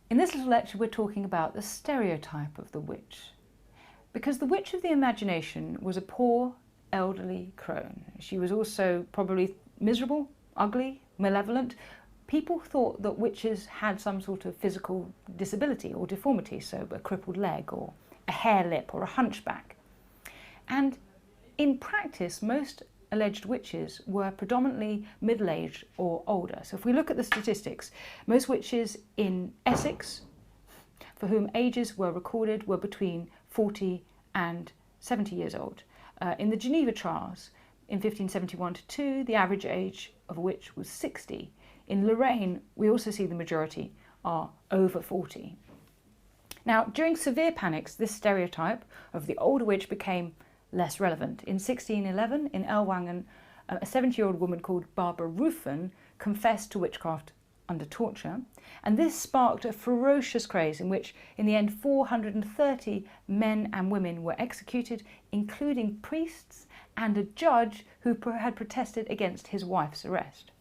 In this little lecture we're talking about the stereotype of the witch, because the witch of the imagination was a poor, elderly crone. She was also probably miserable, ugly, malevolent. People thought that witches had some sort of physical disability or deformity, so a crippled leg or a harelip or a hunchback. And in practice, most alleged witches were predominantly middle-aged or older. So if we look at the statistics, most witches in Essex, for whom ages were recorded, were between 40 and 70 years old. In the Geneva trials in 1571-2, the average age of a witch was 60. In Lorraine, we also see the majority are over 40. Now, during severe panics, this stereotype of the older witch became less relevant. In 1611, in Ellwangen, a 70-year-old woman called Barbara Ruffen confessed to witchcraft under torture, and this sparked a ferocious craze in which, in the end, 430 men and women were executed, including priests and a judge who had protested against his wife's arrest.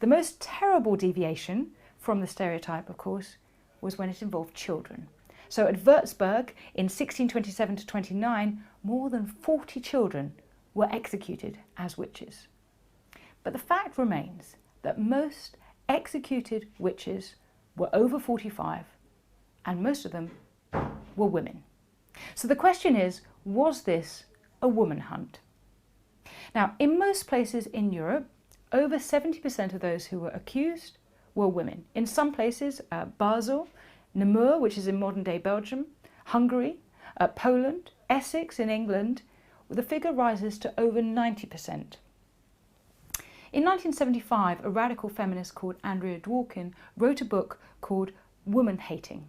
The most terrible deviation from the stereotype, of course, was when it involved children. So at Würzburg in 1627-29, more than 40 children were executed as witches. But the fact remains that most executed witches were over 45, and most of them were women. So the question is, was this a woman hunt? Now, in most places in Europe, over 70% of those who were accused were women. In some places, Basel, Namur, which is in modern-day Belgium, Hungary, Poland, Essex in England, the figure rises to over 90%. In 1975, a radical feminist called Andrea Dworkin wrote a book called Woman Hating,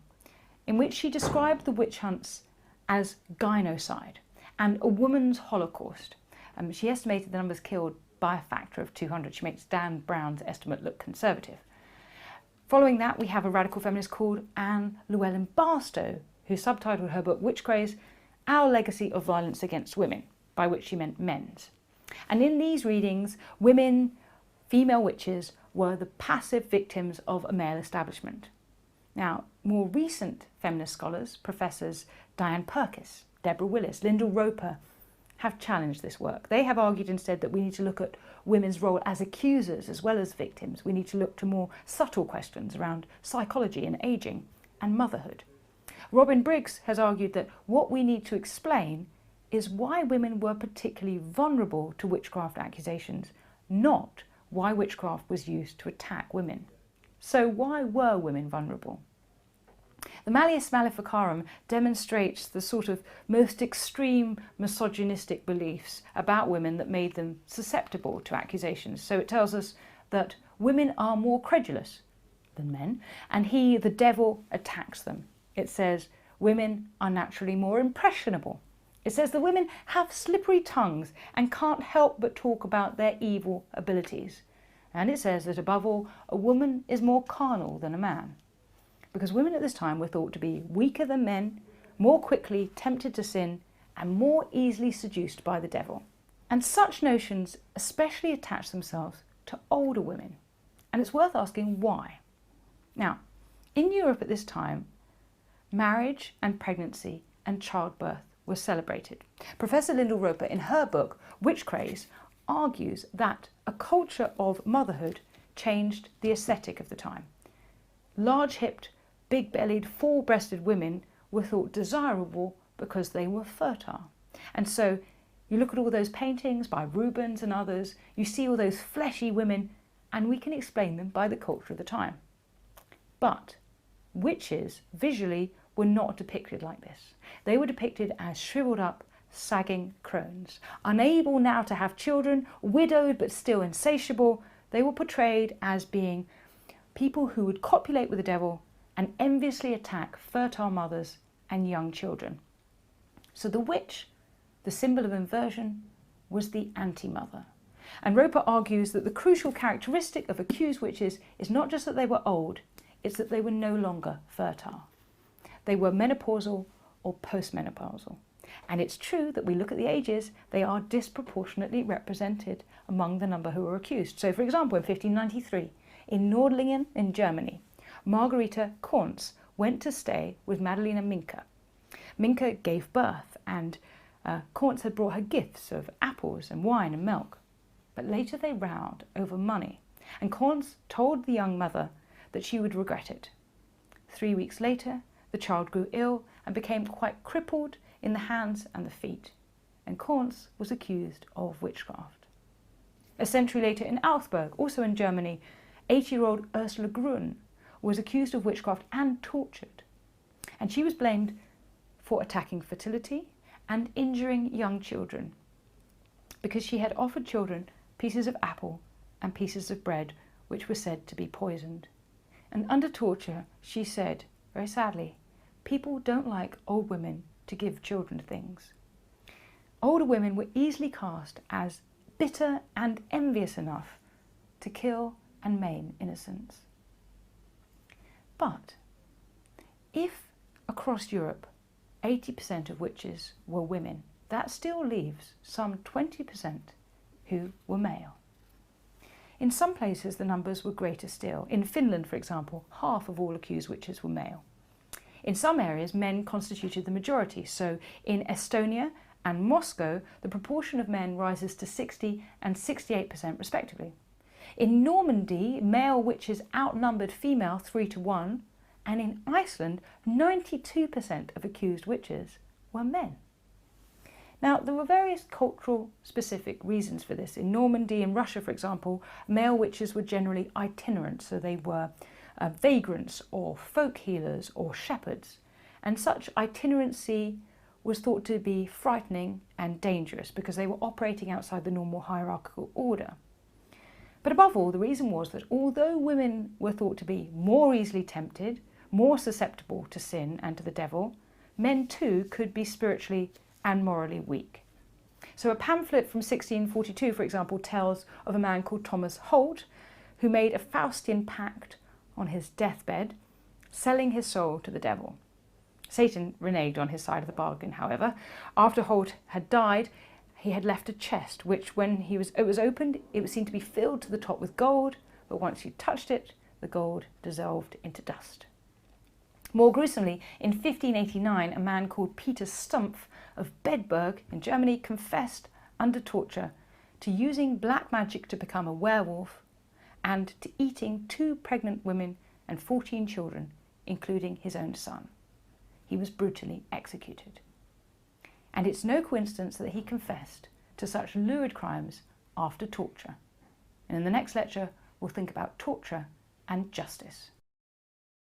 in which she described the witch hunts as gynocide and a woman's holocaust. She estimated the numbers killed by a factor of 200. She makes Dan Brown's estimate look conservative. Following that, we have a radical feminist called Anne Llewelyn Barstow, who subtitled her book Witch Craze, Our Legacy of Violence Against Women, by which she meant men's. And in these readings, women, female witches, were the passive victims of a male establishment. Now, more recent feminist scholars, professors Diane Purkiss, Deborah Willis, Lyndal Roper, have challenged this work. They have argued instead that we need to look at women's role as accusers as well as victims. We need to look to more subtle questions around psychology and ageing and motherhood. Robin Briggs has argued that what we need to explain is why women were particularly vulnerable to witchcraft accusations, not why witchcraft was used to attack women. So why were women vulnerable? The Malleus Maleficarum demonstrates the sort of most extreme misogynistic beliefs about women that made them susceptible to accusations. So it tells us that women are more credulous than men, and he, the devil, attacks them. It says women are naturally more impressionable. It says that women have slippery tongues and can't help but talk about their evil abilities. And it says that above all, a woman is more carnal than a man. Because women at this time were thought to be weaker than men, more quickly tempted to sin, and more easily seduced by the devil. And such notions especially attach themselves to older women. And it's worth asking why. Now, in Europe at this time, marriage and pregnancy and childbirth were celebrated. Professor Lyndal Roper, in her book Witch Craze, argues that a culture of motherhood changed the aesthetic of the time. Large-hipped, big-bellied, full-breasted women were thought desirable because they were fertile. And so you look at all those paintings by Rubens and others, you see all those fleshy women, and we can explain them by the culture of the time. But witches, visually, were not depicted like this. They were depicted as shriveled up, sagging crones. Unable now to have children, widowed but still insatiable, they were portrayed as being people who would copulate with the devil and enviously attack fertile mothers and young children. So the witch, the symbol of inversion, was the anti-mother. And Roper argues that the crucial characteristic of accused witches is not just that they were old, it's that they were no longer fertile. They were menopausal or postmenopausal. And it's true that we look at the ages, they are disproportionately represented among the number who were accused. So for example, in 1593, in Nordlingen in Germany, Margarita Korns went to stay with Madalina Minka. Minka gave birth, and Corns had brought her gifts of apples and wine and milk. But later they rowed over money, and Corns told the young mother that she would regret it. 3 weeks later, the child grew ill and became quite crippled in the hands and the feet, and Corns was accused of witchcraft. A century later in Augsburg, also in Germany, 80-year-old Ursula Grün was accused of witchcraft and tortured, and she was blamed for attacking fertility and injuring young children because she had offered children pieces of apple and pieces of bread which were said to be poisoned. And under torture, she said, very sadly, people don't like old women to give children things. Older women were easily cast as bitter and envious enough to kill and maim innocents. But if across Europe 80% of witches were women, that still leaves some 20% who were male. In some places the numbers were greater still. In Finland, for example, half of all accused witches were male. In some areas, men constituted the majority, so in Estonia and Moscow, the proportion of men rises to 60 and 68% respectively. In Normandy, male witches outnumbered female 3 to 1, and in Iceland, 92% of accused witches were men. Now, there were various cultural specific reasons for this. In Normandy and Russia, for example, male witches were generally itinerant, so they were vagrants or folk healers or shepherds, and such itinerancy was thought to be frightening and dangerous because they were operating outside the normal hierarchical order. But above all, the reason was that although women were thought to be more easily tempted, more susceptible to sin and to the devil, men too could be spiritually and morally weak. So a pamphlet from 1642, for example, tells of a man called Thomas Holt, who made a Faustian pact on his deathbed, selling his soul to the devil. Satan reneged on his side of the bargain, however. After Holt had died, he had left a chest, which when it was opened, it seemed to be filled to the top with gold, but once he touched it, the gold dissolved into dust. More gruesomely, in 1589, a man called Peter Stumpf of Bedburg in Germany confessed under torture to using black magic to become a werewolf and to eating 2 pregnant women and 14 children, including his own son. He was brutally executed. And it's no coincidence that he confessed to such lurid crimes after torture. And in the next lecture, we'll think about torture and justice.